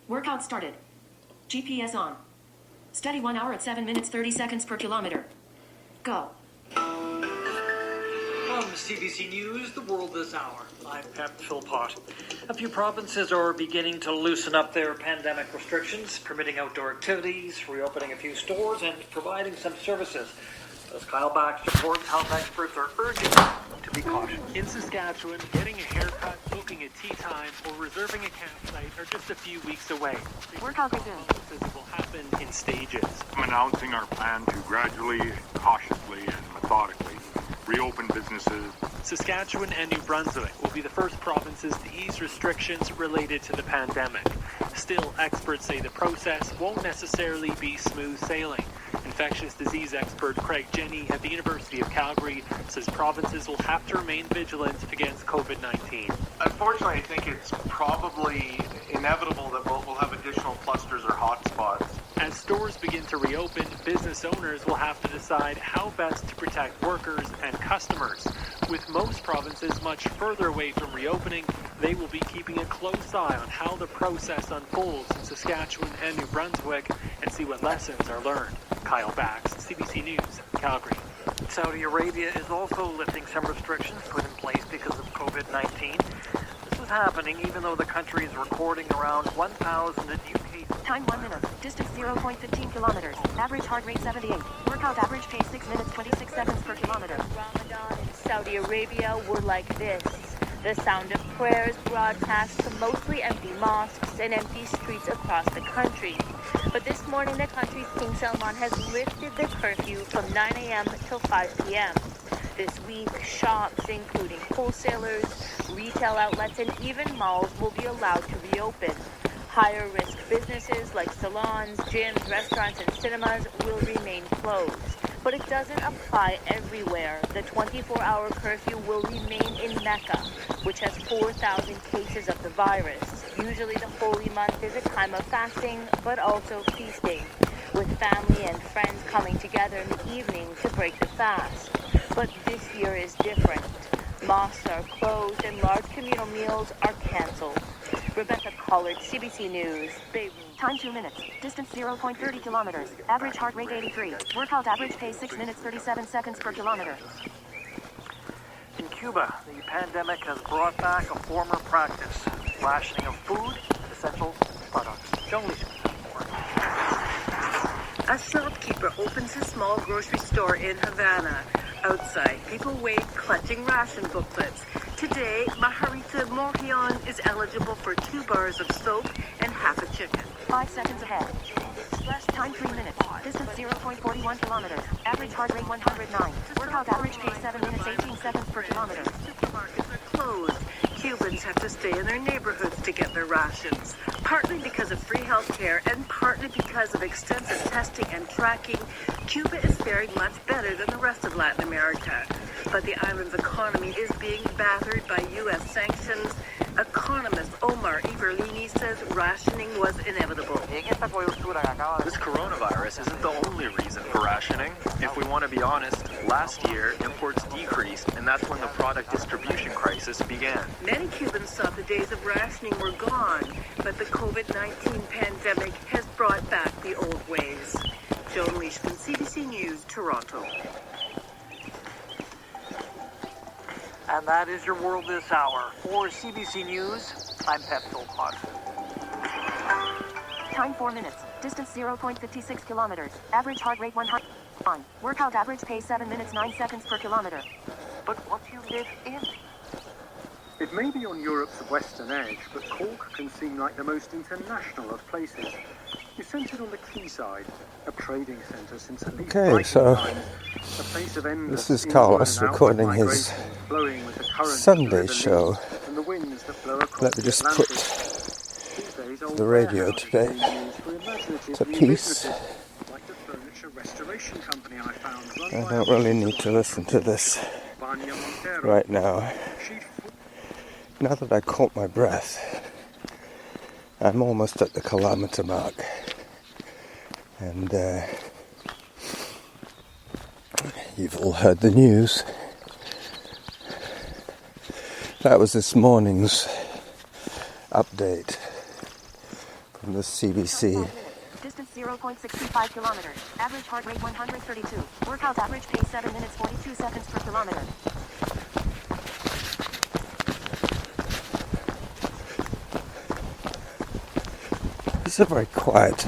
Workout started. GPS on. Steady 1 hour at 7 minutes 30 seconds per kilometer. Go. From CBC News, the world this hour. I'm Pep Philpott. A few provinces are beginning to loosen up their pandemic restrictions, permitting outdoor activities, reopening a few stores, and providing some services. As Kyle Bax reports, health experts are urging to be cautious. In Saskatchewan, getting a haircut, booking a tea time, or reserving a campsite are just a few weeks away. Workout resumed. It will happen in stages. I'm announcing our plan to gradually, cautiously, and methodically reopen businesses. Saskatchewan and New Brunswick will be the first provinces to ease restrictions related to the pandemic. Still, experts say the process won't necessarily be smooth sailing. Infectious disease expert Craig Jenny at the University of Calgary says provinces will have to remain vigilant against COVID-19. Unfortunately, I think it's probably inevitable that we'll have additional clusters or hotspots. As stores begin to reopen, business owners will have to decide how best to protect workers and customers. With most provinces much further away from reopening, they will be keeping a close eye on how the process unfolds in Saskatchewan and New Brunswick and see what lessons are learned. Kyle Bax, CBC News, Calgary. Saudi Arabia is also lifting some restrictions put in place because of COVID-19. This is happening even though the country is recording around 1,000 new cases. Time 1 minute. Distance 0.15 kilometers. Average heart rate 78. Workout average pace 6 minutes 26 seconds per kilometer. Ramadan in Saudi Arabia were like this. The sound of prayers broadcast to mostly empty mosques and empty streets across the country. But this morning, the country's King Salman has lifted the curfew from 9 a.m. till 5 p.m. This week, shops, including wholesalers, retail outlets, and even malls will be allowed to reopen. Higher-risk businesses like salons, gyms, restaurants, and cinemas will remain closed. But it doesn't apply everywhere. The 24-hour curfew will remain in Mecca, which has 4,000 cases of the virus. Usually the holy month is a time of fasting, but also feasting, with family and friends coming together in the evening to break the fast. But this year is different. Mosques are closed and large communal meals are canceled. Rebecca Collard, CBC News, Beirut. Time 2 minutes. Distance 0.30 kilometers. Average heart rate 83. Workout average pace 6 minutes 37 seconds per kilometer. In Cuba, the pandemic has brought back a former practice, rationing of food and essential products. Joan Leach. A shopkeeper opens a small grocery store in Havana. Outside, people wait, clutching ration booklets. Today, Maharita Morhion is eligible for 2 bars of soap and half a chicken. 5 seconds ahead. Time 3 minutes. Distance 0.41 kilometers. Average heart rate 109. Workout average pace 7 minutes 18 seconds per kilometer. Supermarkets are closed. Cubans have to stay in their neighborhoods to get their rations. Partly because of free health care and partly because of extensive testing and tracking, Cuba is faring much better than the rest of Latin America. But the island's economy is being battered by U.S. sanctions. Economist Omar Iverlini says rationing was inevitable. This coronavirus isn't the only reason for rationing. If we want to be honest, last year imports decreased, and that's when the product distribution crisis began. Many Cubans thought the days of rationing were gone, but the COVID-19 pandemic has brought back the old ways. Joan Leishman, CBC News, Toronto. And that is your world this hour. For CBC News, I'm Pep Philpott. Time 4 minutes. Distance 0.56 kilometers. Average heart rate 100. Workout average pace 7 minutes 9 seconds per kilometer. But what do you live in? It may be on Europe's western edge, but Cork can seem like the most international of places. You're centred on the quayside, a trading centre since at least this is Carlos recording his Sunday show. Let me just put the radio today to peace. I don't really need to listen to this right now. Now that I caught my breath, I'm almost at the kilometre mark. And you've all heard the news. That was this morning's update from the CBC. Distance 0.65 kilometers. Average heart rate 132. Workout average pace 7 minutes 42 seconds per kilometer. It's a very quiet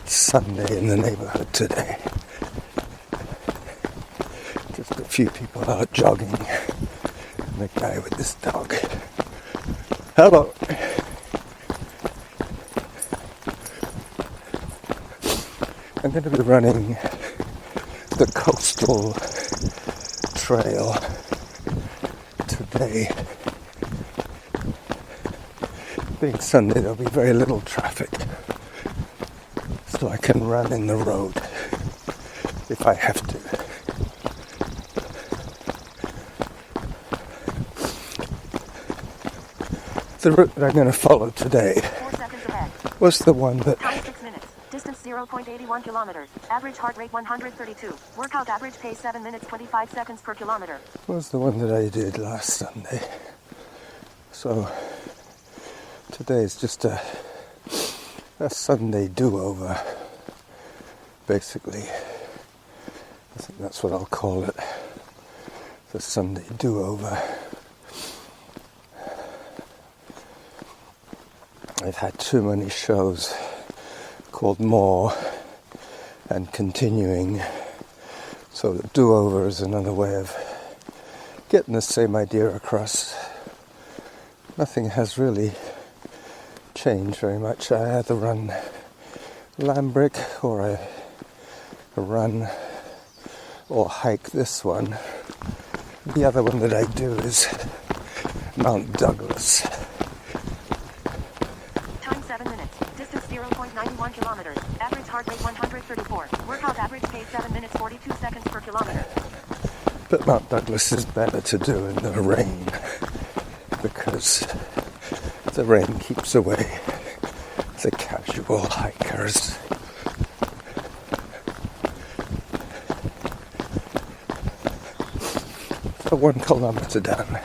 Sunday in the neighbourhood today. Just a few people out jogging. And a guy with this dog. Hello. I'm going to be running the coastal trail today. Being Sunday, there'll be very little traffic, so I can run in the road if I have to. The route that I'm going to follow today 4 seconds ahead. was the one that Time 6 minutes. Distance 0.81 kilometers. Average heart rate 132. Workout average pace 7 minutes 25 seconds per kilometer. I did last Sunday. So today is just a Sunday do-over, basically. I think that's what I'll call it. The Sunday do-over. I've had too many shows called More and Continuing, so the do-over is another way of getting the same idea across. Nothing has really changed very much. I either run Lambrick or I run or hike this one. The other one that I do is Mount Douglas. Time 7 minutes. Distance 0.91 kilometers. Average heart rate 134. Workout average pace 7 minutes 42 seconds per kilometer. But Mount Douglas is better to do in the rain because the rain keeps away the casual hikers. So 1 kilometer down.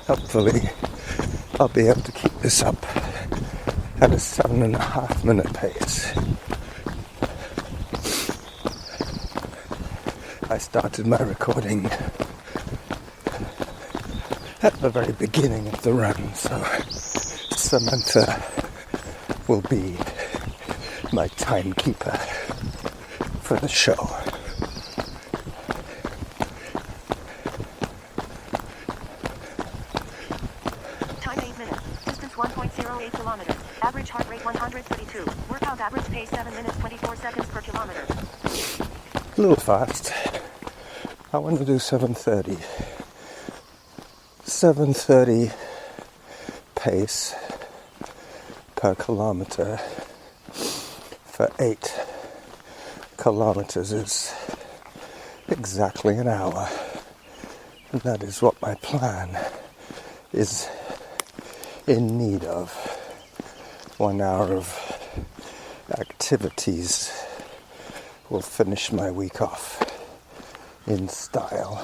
Hopefully I'll be able to keep this up at a 7.5 minute pace. I started my recording at the very beginning of the run, so Samantha will be my timekeeper for the show. Time 8 minutes. Distance 1.08 kilometers. Average heart rate 132. Workout average pace 7 minutes 24 seconds per kilometer. A little fast. I want to do 7:30. 7:30 pace per kilometer for 8 kilometers is exactly an hour. And that is what my plan is in need of. 1 hour of activities will finish my week off in style.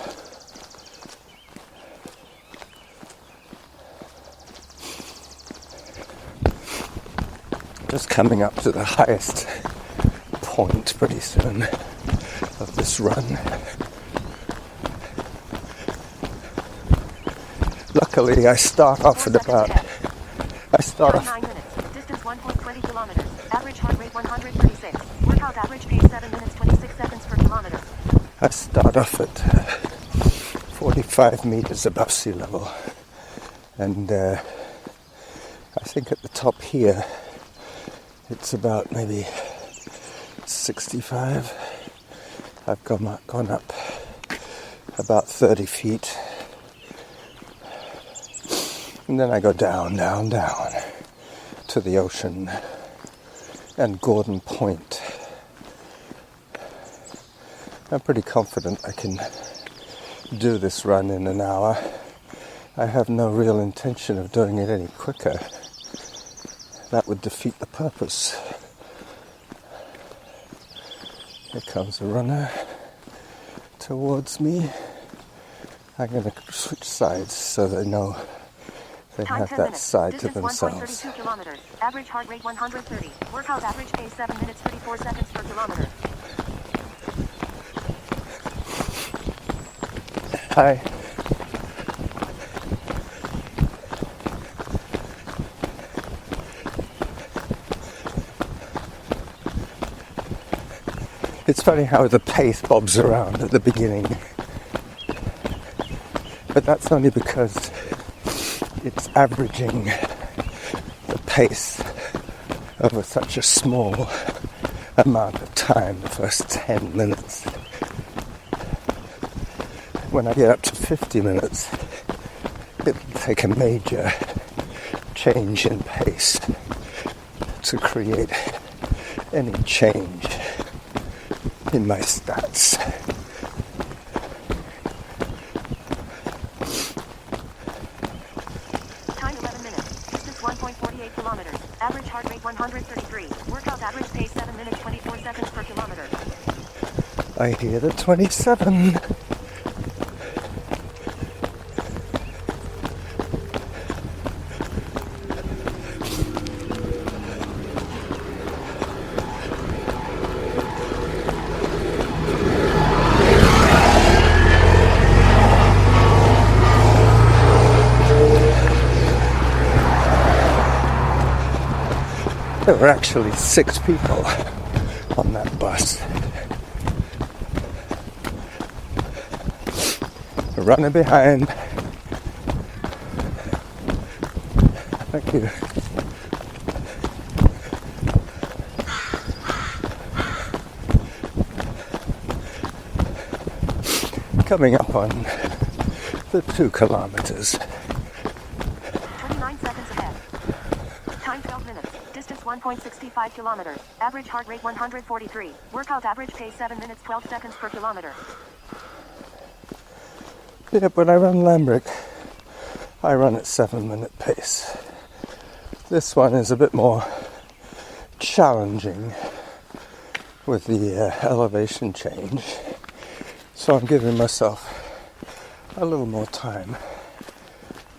Just coming up to the highest point pretty soon of this run. Luckily I start off at about 9 minutes. Distance 1.20 kilometers. Average heart rate 136. Workout average pace 7 minutes 26 seconds per kilometer. I start off at 45 meters above sea level, and I think at the top here it's about maybe 65. I've gone up about 30 feet, and then I go down to the ocean and Gordon Point. I'm pretty confident I can do this run in an hour. I have no real intention of doing it any quicker. That would defeat the purpose. Here comes a runner towards me. I'm going to switch sides so they know They Time have 10 that minutes. side to Distance themselves. 1.32 kilometers. Average heart rate 130. Workout average pace 7 minutes 34 seconds per kilometer. Hi. It's funny how the pace bobs around at the beginning, but that's only because it's averaging the pace over such a small amount of time, the first 10 minutes. When I get up to 50 minutes, it'll take a major change in pace to create any change in my stats. Time 11 minutes. Distance 1.48 kilometers. Average heart rate 133. Workout average pace 7 minutes 24 seconds per kilometer. I hear the 27. There were actually 6 people on that bus. Running behind. Thank you. Coming up on the 2 kilometers. 29 seconds ahead. Time 12 minutes. Distance 1.65 kilometers. Average heart rate 143. Workout average pace 7 minutes 12 seconds per kilometer. Yeah, when I run Lambrick, I run at 7-minute pace. This one is a bit more challenging with the elevation change, so I'm giving myself a little more time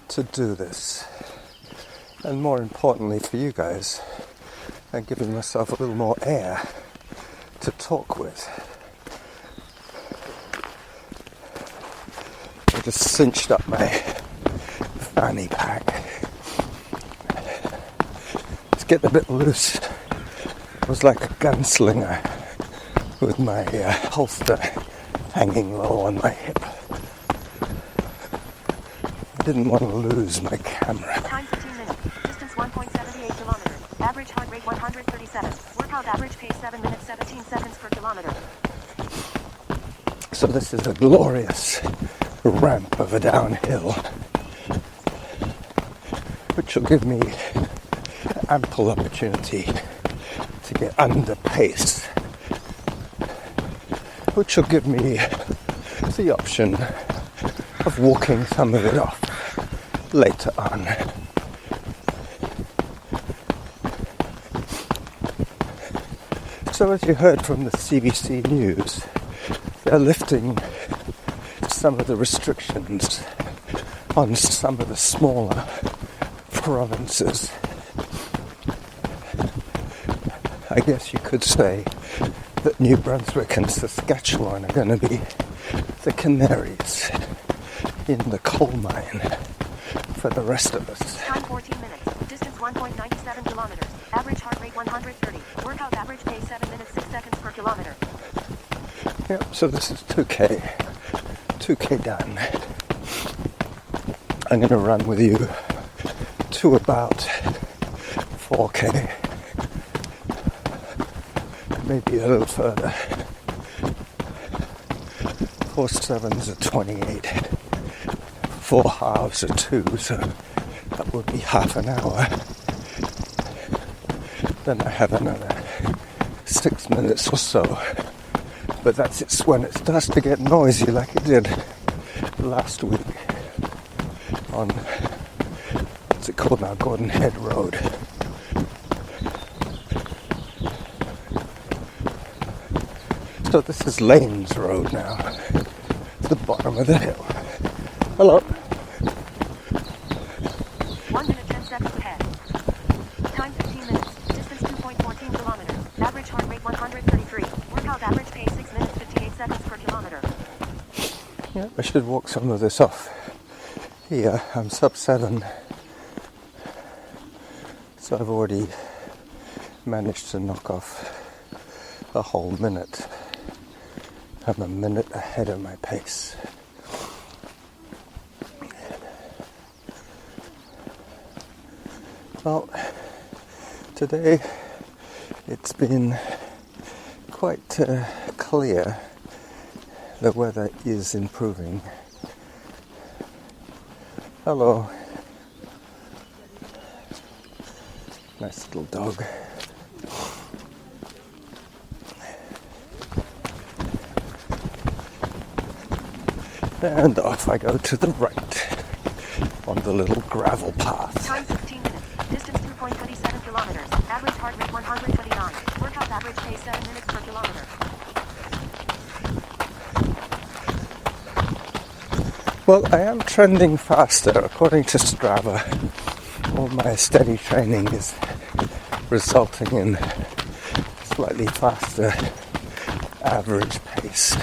to do this. And more importantly for you guys, I'm giving myself a little more air to talk with. I just cinched up my fanny pack to get a bit loose. I was like a gunslinger with my holster hanging low on my hip. I didn't want to lose my camera. Time 15 minutes. Distance 1.78 kilometers. Average heart rate 137. Workout average pace 7 minutes 17 seconds per kilometer. So this is a glorious ramp of a downhill, which will give me ample opportunity to get under pace, which will give me the option of walking some of it off later on. So as you heard from the CBC News, they're lifting some of the restrictions on some of the smaller provinces. I guess you could say that New Brunswick and Saskatchewan are going to be the canaries in the coal mine for the rest of us. Time 14 minutes. Distance 1.97 kilometers. Average heart rate 130. Workout average pace 7 minutes 6 seconds per kilometer. Yep, so this is 2K done. I'm going to run with you to about 4K, maybe a little further. 4 sevens are 28, 4 halves are 2, so that would be half an hour. Then I have another 6 minutes or so. But that's it when it starts to get noisy like it did last week on, what's it called now, Gordon Head Road. So this is Lanes Road now, the bottom of the hill. Hello. seconds ahead. Time 15 minutes. Distance 2.14 kilometers. Average heart rate 133. Workout average pace 6 minutes 58 seconds per kilometer. Yeah, I should walk some of this off. Here, I'm sub 7. So I've already managed to knock off a whole minute. I'm a minute ahead of my pace. Well, today it's been quite clear. The weather is improving. Hello. Nice little dog. And off I go to the right on the little gravel path. Time 15 minutes. Distance 2.27 kilometers. Average heart rate 129. Workout average pace 7 minutes per kilometer. Well, I am trending faster. According to Strava, all my steady training is resulting in slightly faster average pace.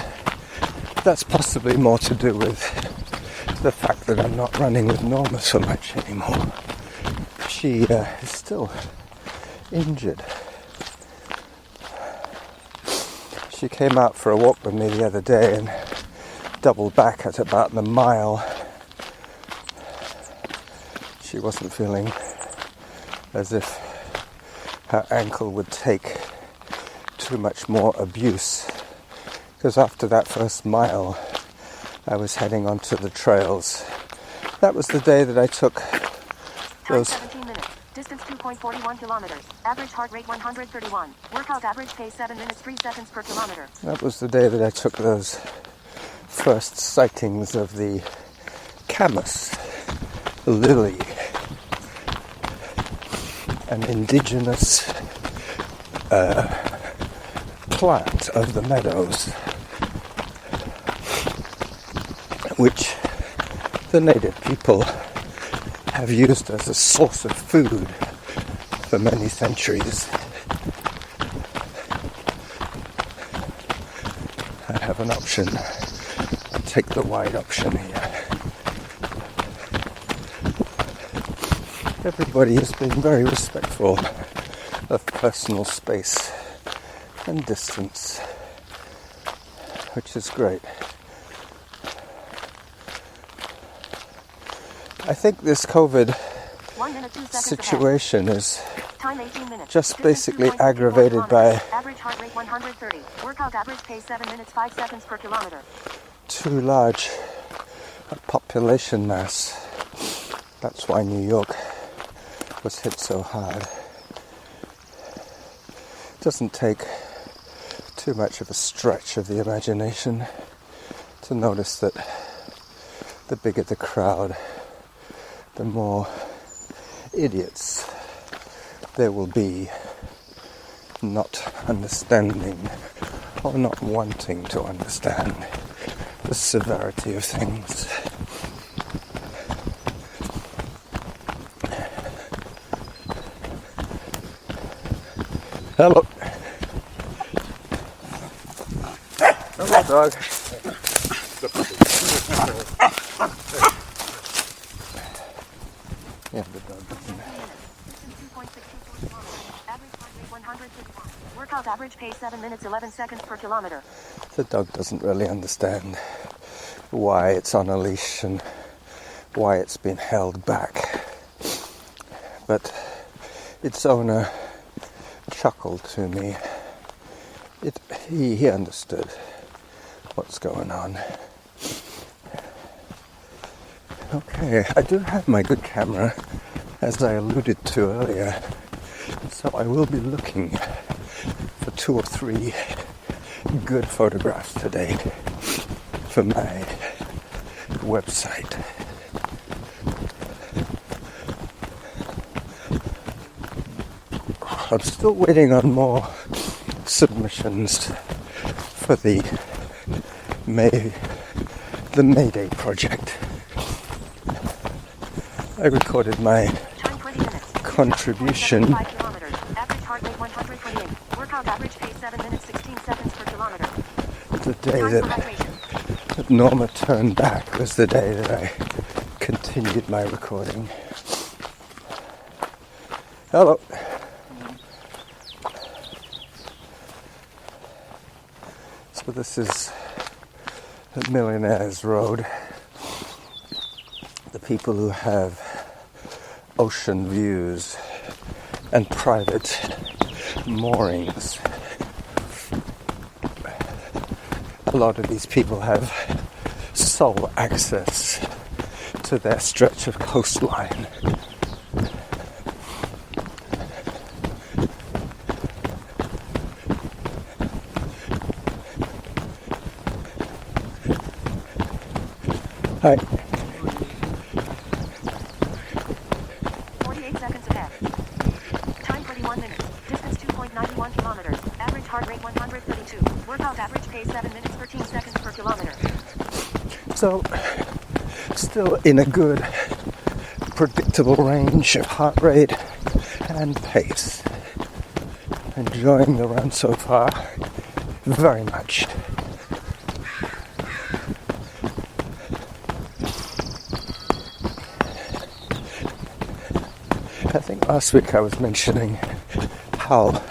That's possibly more to do with the fact that I'm not running with Norma so much anymore. She is still injured. She came out for a walk with me the other day and doubled back at about the mile. She wasn't feeling as if her ankle would take too much more abuse, because after that first mile I was heading onto the trails. That was the day that I took those. Time 17 minutes. Distance 2.41 kilometers. Average heart rate 131. Workout average pace 7 minutes 3 seconds per kilometer. That was the day that I took those first sightings of the camas lily, an indigenous plant of the meadows, which the native people have used as a source of food for many centuries. I have an option. I'll take the wide option here. Everybody has been very respectful of personal space and distance, which is great. I think this COVID 1 minute 2 seconds situation is Time 18 minutes. just Distance basically 2.64 aggravated by kilometers. Average heart rate 130. Workout average pace 7 minutes 5 seconds per kilometer. too large a population mass. That's why New York was hit so hard. It doesn't take too much of a stretch of the imagination to notice that the bigger the crowd, the more idiots there will be not understanding or not wanting to understand the severity of things. Hello. Hello, dog. Yeah, the dog doesn't. Workout average pace 7 minutes 11 seconds per kilometer. The dog doesn't really understand why it's on a leash and why it's been held back. But its owner chuckled to me. He understood what's going on. Okay, I do have my good camera, as I alluded to earlier, so I will be looking for 2 or 3 good photographs today for my website. I'm still waiting on more submissions for the Mayday project. I recorded my contribution. 5 kilometers. Average heart rate 128. Workout average pace 7 minutes 16 seconds per kilometer. The day Time for that hydration. Norma turned back was the day that I continued my recording. Hello. So this is the Millionaires Road. The people who have ocean views and private moorings. A lot of these people have sole access to their stretch of coastline. Hi. 48 seconds ahead. Time 21 minutes. Distance 2.91 kilometers. Average heart rate 132. Workout average pace 7 minutes 13 seconds per kilometer. So, still in a good, predictable range of heart rate and pace. Enjoying the run so far very much. I think last week I was mentioning how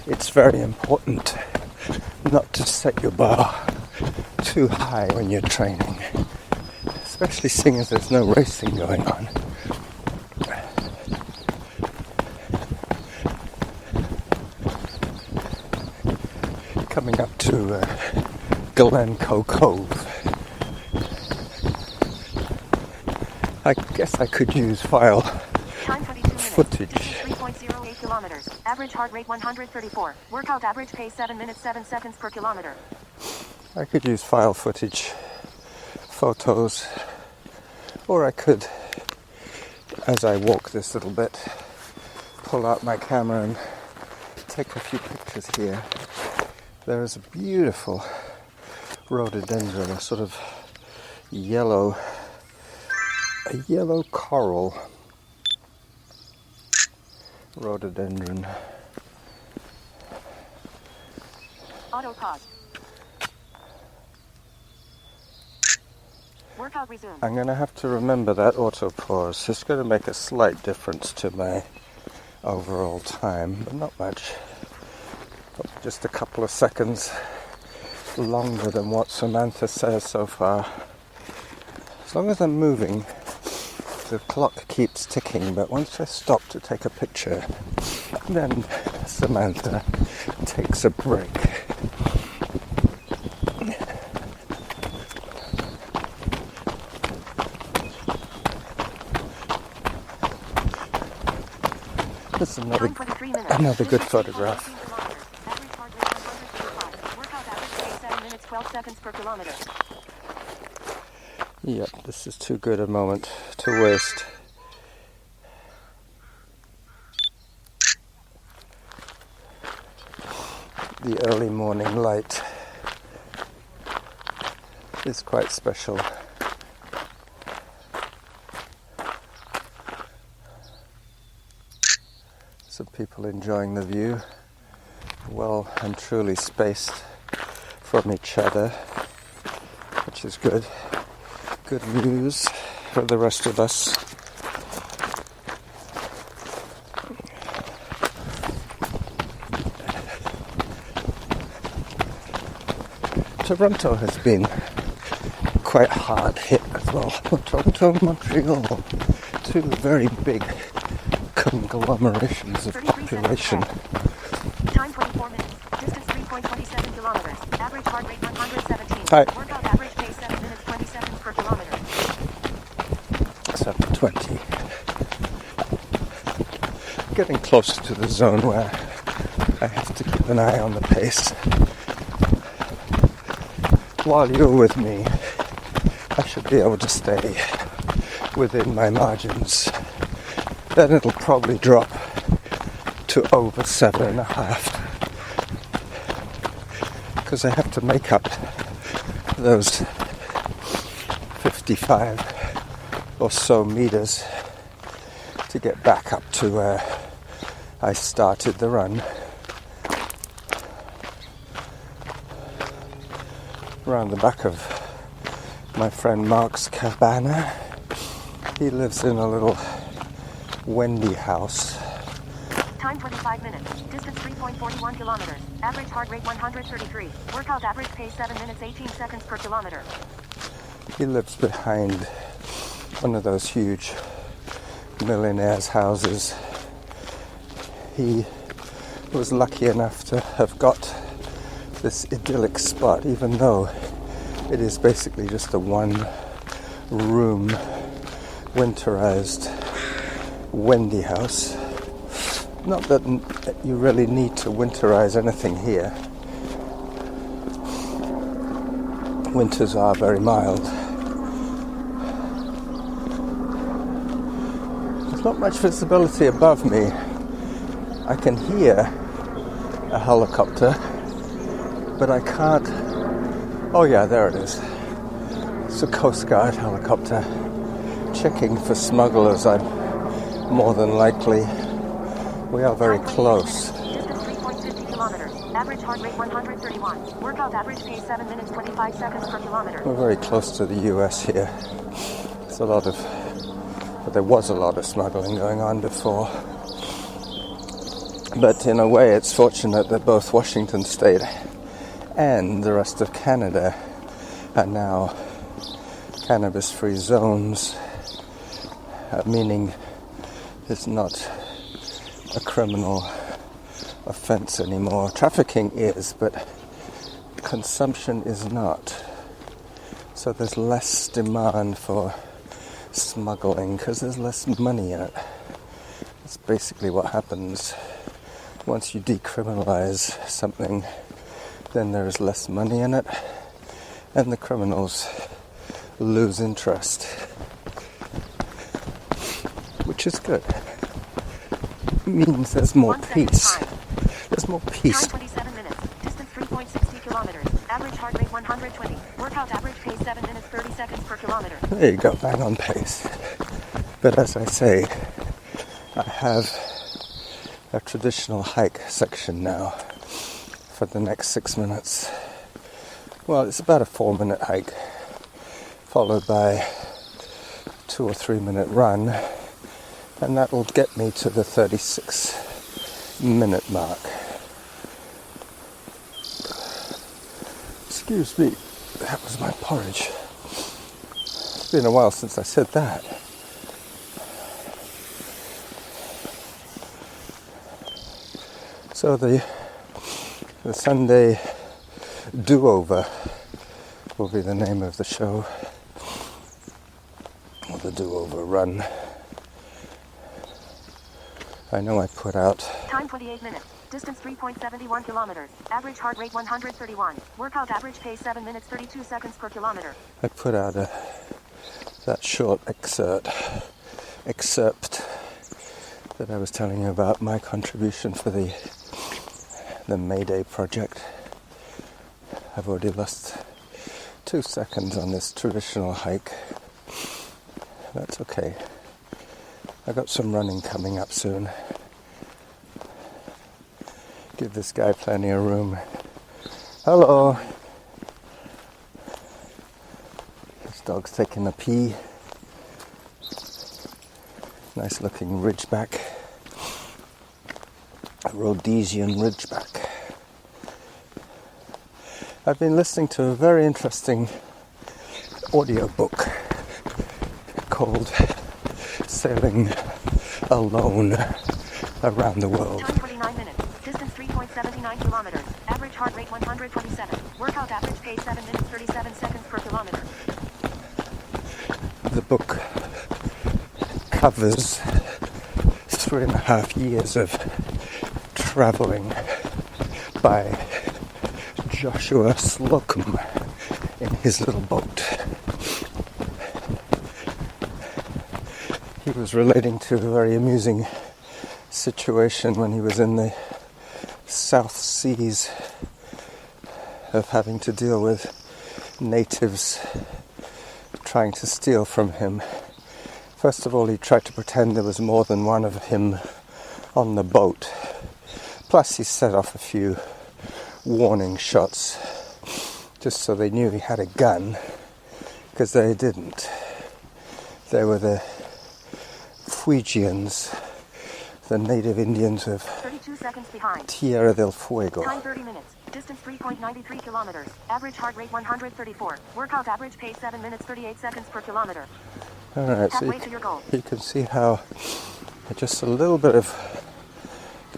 it's very important not to set your bar too high when you're training, especially seeing as there's no racing going on. Coming up to Glencoe Cove. I guess I could use file Time 22 minutes. footage. Distance 3.08 kilometers. Average heart rate 134. Workout average pace 7 minutes 7 seconds per kilometer. I could use file footage, photos, or I could, as I walk this little bit, pull out my camera and take a few pictures here. There is a beautiful rhododendron, a sort of yellow coral rhododendron. Auto pause. Workout resumed. I'm going to have to remember that auto pause. It's going to make a slight difference to my overall time, but not much. Just a couple of seconds longer than what Samantha says so far. As long as I'm moving, the clock keeps ticking, but once I stop to take a picture, then Samantha takes a break. That's another good photograph. Average heart rate 135. Workout average pace 7 minutes 12 seconds per kilometer. Yep, this is too good a moment to waste. The early morning light is quite special. Some people enjoying the view, well and truly spaced from each other, which is good. Good news for the rest of us. Toronto has been quite hard hit as well. Toronto and Montreal, two very big conglomerations of population. Time 24 minutes. Distance 3.27 kilometers. Average heart rate 117. Hi. Workout average pace 7 minutes 20 seconds per kilometer. 7:20. Getting closer to the zone where I have to keep an eye on the pace. While you're with me, I should be able to stay within my margins. Then it'll probably drop to over 7.5, because I have to make up those 55 or so meters to get back up to where I started the run. Around the back of my friend Mark's cabana. He lives in a little Wendy house. Time 25 minutes. Distance 3.41 kilometers. Average heart rate 133. Workout average pace 7 minutes 18 seconds per kilometer. He lives behind one of those huge millionaires' houses. He was lucky enough to have got this idyllic spot, even though it is basically just a one-room, winterized Wendy house. Not that you really need to winterize anything here. Winters are very mild. There's not much visibility above me. I can hear a helicopter, but I can't... Oh yeah, there it is. It's a Coast Guard helicopter checking for smugglers, I'm more than likely. We are very close. Distance 3.50 kilometers. Average heart rate 131. Workout average pace 7 minutes 25 seconds per kilometer. We're very close to the US here. There's a lot of... But there was a lot of smuggling going on before. But in a way, it's fortunate that both Washington State and the rest of Canada are now cannabis-free zones, meaning it's not a criminal offense anymore. Trafficking is, but consumption is not. So there's less demand for smuggling because there's less money in it. That's basically what happens. Once you decriminalize something, then there is less money in it, and the criminals lose interest, which is good. It means there's more peace. There's more peace. Time 27 minutes. Distance 3.60 kilometers. Average heart rate 120. Workout average pace 7 minutes 30 seconds per kilometer. There you go, bang on pace. But as I say, I have a traditional hike section now for the next 6 minutes. Well, it's about a 4-minute hike, followed by 2 or 3 minute run, and that will get me to the 36-minute mark. Excuse me, that was my porridge. It's been a while since I said that. So the Sunday do-over will be the name of the show, or the do-over run. I know I put out... Time 28 minutes. Distance 3.71 kilometers. Average heart rate 131. Workout average pace 7 minutes 32 seconds per kilometer. I put out that short excerpt that I was telling you about, my contribution for the Mayday project. I've already lost 2 seconds on this traditional hike. That's okay. I got some running coming up soon. Give this guy plenty of room. Hello. This dog's taking a pee. Nice looking ridgeback. A Rhodesian ridgeback. I've been listening to a very interesting audiobook called Sailing Alone Around the World. Time 29 minutes. Distance 3.79 kilometers. Average heart rate 127. Workout average pace 7 minutes 37 seconds per kilometer. The book covers 3.5 years of traveling by Joshua Slocum in his little boat. He was relating to a very amusing situation when he was in the South Seas of having to deal with natives trying to steal from him First of all, he tried to pretend there was more than one of him on the boat. Plus, he set off a few warning shots just so they knew he had a gun, because they didn't. They were the Fuegians, the native Indians of 32 seconds behind. Tierra del Fuego. Time 30 minutes. Distance 3.93 kilometers. Average heart rate 134. Workout average pace 7 minutes 38 seconds per kilometer. Alright, so Halfway to your goal. you can see how just a little bit of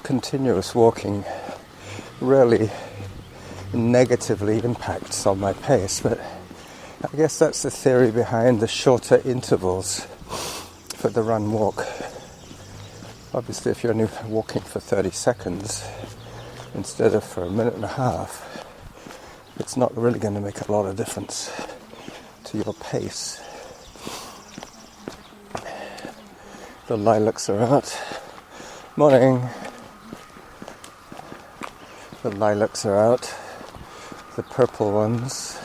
continuous walking really negatively impacts on my pace, but I guess that's the theory behind the shorter intervals for the run walk. Obviously, if you're only walking for 30 seconds instead of for a minute and a half, it's not really going to make a lot of difference to your pace. The lilacs are out. Morning. The lilacs are out. The purple ones.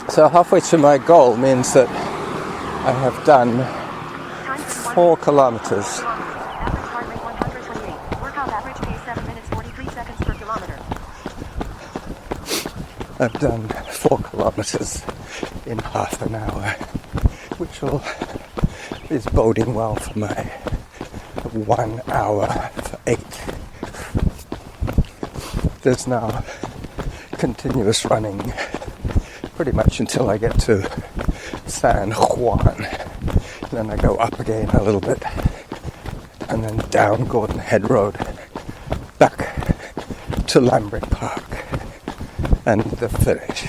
So halfway to my goal means that I have done 4 kilometers. Average heart rate 128. Workout average pace 7 minutes 43 seconds per kilometer. I've done 4 kilometers in half an hour, which is boding well for my 1 hour for 8. There's now continuous running pretty much until I get to San Juan. Then I go up again a little bit and then down Gordon Head Road back to Lambrick Park and the finish.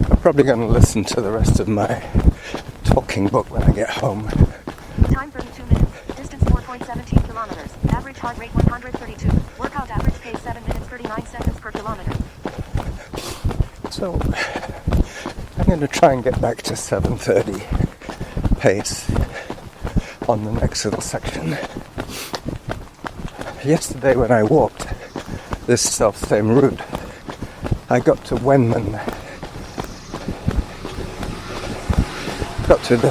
I'm probably going to listen to the rest of my talking book when I get home. Time 32 minutes. Distance 4.17 kilometers. Average heart rate 132. Workout average pace 7 minutes 39 seconds per kilometer. So I'm going to try and get back to 7:30 pace on the next little section. Yesterday when I walked this self-same route, I got to Wenman. Got to the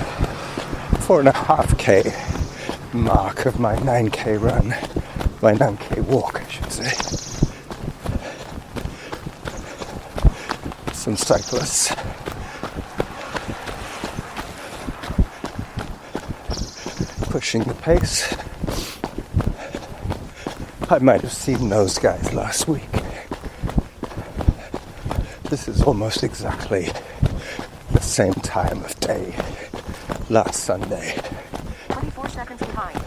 4.5k mark of my 9k run, my 9k walk, I should say. Some cyclists pushing the pace. I might have seen those guys last week. This is almost exactly the same time of day last Sunday. 24 seconds behind.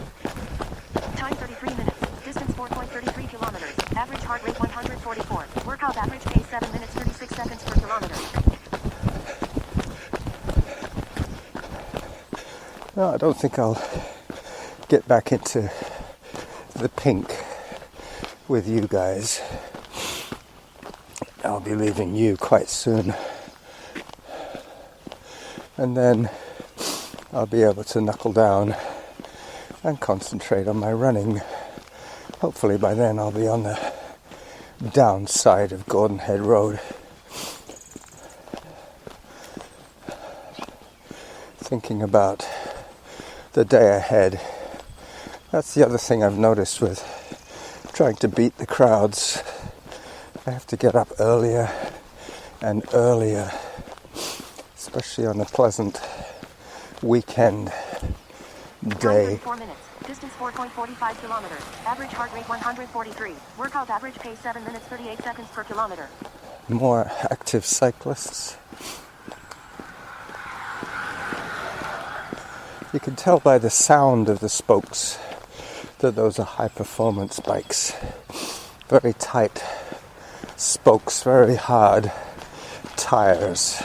Time 33 minutes. Distance 4.33 kilometers. Average heart rate 144. Workout average pace 7 minutes 36 seconds per kilometer. No, I don't think I'll get back into the pink with you guys. I'll be leaving you quite soon. And then I'll be able to knuckle down and concentrate on my running. Hopefully by then I'll be on the downside of Gordon Head Road. Thinking about the day ahead. That's the other thing I've noticed with trying to beat the crowds. I have to get up earlier and earlier, especially on a pleasant weekend day. 4 minutes. Distance 4.45 kilometers. Average heart rate 143. Workout average pace 7 minutes 38 seconds per kilometer. More active cyclists. You can tell by the sound of the spokes that those are high-performance bikes. Very tight spokes, very hard tires.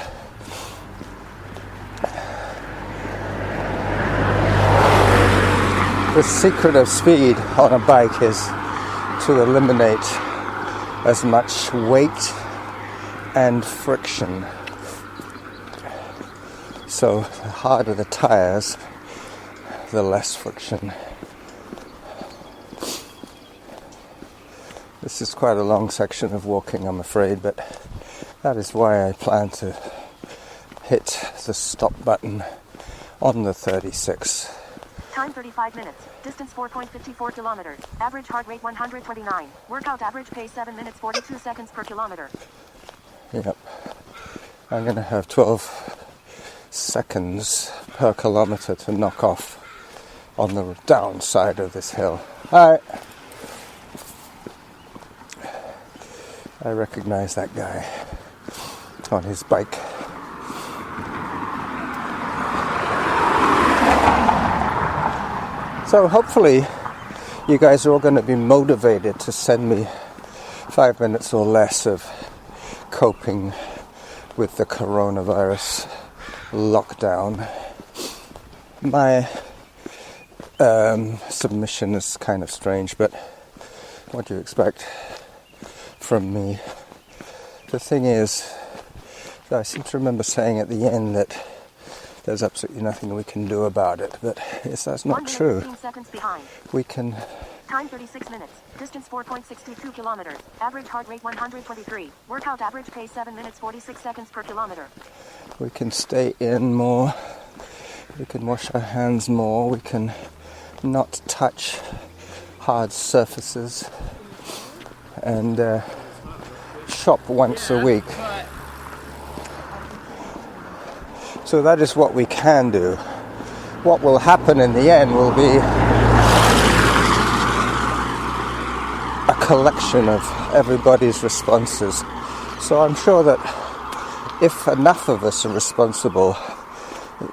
The secret of speed on a bike is to eliminate as much weight and friction So the harder the tires, the less friction. This is quite a long section of walking, I'm afraid, but that is why I plan to hit the stop button on the 36. Time 35 minutes. Distance 4.54 kilometers. Average heart rate 129. Workout average pace 7 minutes 42 seconds per kilometer. Yep. I'm going to have 12 seconds per kilometer to knock off on the downside of this hill. Alright. I recognize that guy on his bike. So hopefully you guys are all going to be motivated to send me 5 minutes or less of coping with the coronavirus lockdown. My submission is kind of strange, but what do you expect from me? The thing is, I seem to remember saying at the end that there's absolutely nothing we can do about it, but that's not true. 15 seconds behind. We can. Time 36 minutes. Distance 4.62 kilometers. Average heart rate 123. Workout average pace 7 minutes 46 seconds per kilometer. We can stay in more. We can wash our hands more. We can not touch hard surfaces. And shop once a week. So that is what we can do. What will happen in the end will be a collection of everybody's responses. So I'm sure that if enough of us are responsible,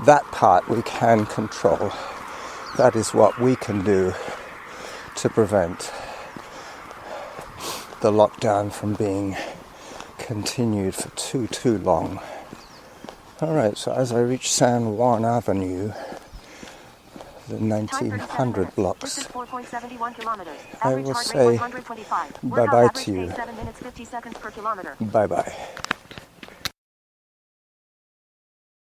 that part we can control. That is what we can do to prevent the lockdown from being continued for too long. Alright, so as I reach San Juan Avenue, the 1900 blocks, I will say bye-bye to you. Bye-bye.